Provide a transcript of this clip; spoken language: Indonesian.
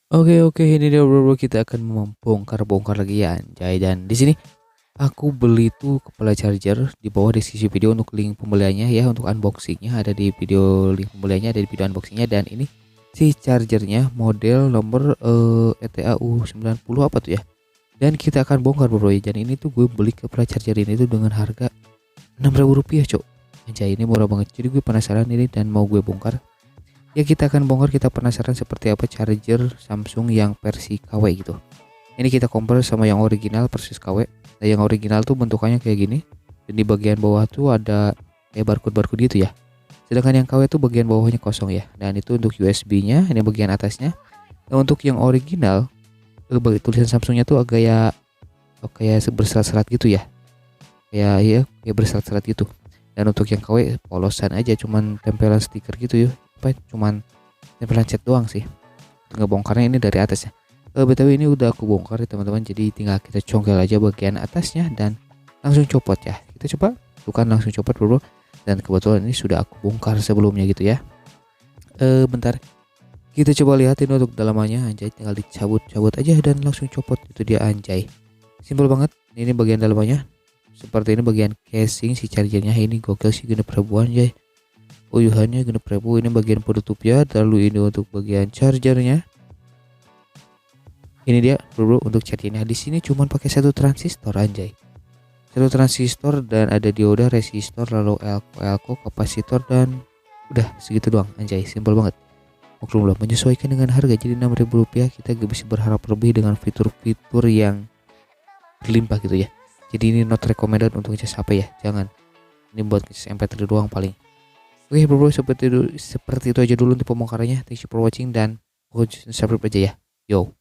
Oke, ini dia bro, kita akan membongkar lagi ya anjay. Dan di sini aku beli tuh kepala charger, di bawah deskripsi video untuk link pembeliannya ya, untuk unboxingnya ada di video, link pembeliannya ada di video unboxingnya. Dan ini si chargernya model nomor ETAU 90 apa tuh ya. Dan kita akan bongkar bro ya. Dan ini tuh gue beli kepala charger ini tuh dengan harga Rp6.000 cok. Anjay, ini murah banget. Jadi gue penasaran ini dan mau gue bongkar. Ya kita akan bongkar, kita penasaran seperti apa charger Samsung yang versi KW gitu. Ini kita compare sama yang original versus KW. Nah, yang original tuh bentukannya kayak gini. Dan di bagian bawah tuh ada kayak barcode-barcode gitu ya. Sedangkan yang KW tuh bagian bawahnya kosong ya. Dan itu untuk USB-nya, ini bagian atasnya. Nah, untuk yang original, tulisan Samsungnya tuh agak ya kayak berserat-serat gitu ya. Kayak berserat-serat gitu. Dan untuk yang KW polosan aja, cuman tempelan stiker gitu ya. Cuman tempelan cat doang sih. Ngebongkarnya ini dari atasnya. BTW ini udah aku bongkar ya teman-teman. Jadi tinggal kita congkel aja bagian atasnya dan langsung copot ya. Kita coba, bukan langsung copot bro. Dan kebetulan ini sudah aku bongkar sebelumnya gitu ya. Bentar. Kita coba lihat ini untuk dalamannya anjay. Tinggal dicabut-cabut aja dan langsung copot. Itu dia anjay. Simpel banget. Ini bagian dalamannya. Seperti ini bagian casing si chargernya. Ini gokil sih, genep ribuan anjay. Uyuhannya genep ribu. Ini bagian penutupnya. Lalu ini untuk bagian chargernya. Ini dia bro untuk chargernya. Di sini cuma pakai satu transistor anjay. Satu transistor dan ada dioda, resistor, lalu elko, kapasitor dan udah segitu doang anjay. Simpel banget. Maklumlah menyesuaikan dengan harga jadi Rp6.000, kita gak bisa berharap lebih dengan fitur-fitur yang berlimpah gitu ya. Jadi ini not recommended untuk ngecas HP ya. Jangan. Ini buat ngecas MP3 doang paling. Oke bro, seperti itu aja dulu untuk pembongkarannya. Thank you for watching dan subscribe aja ya. Yo.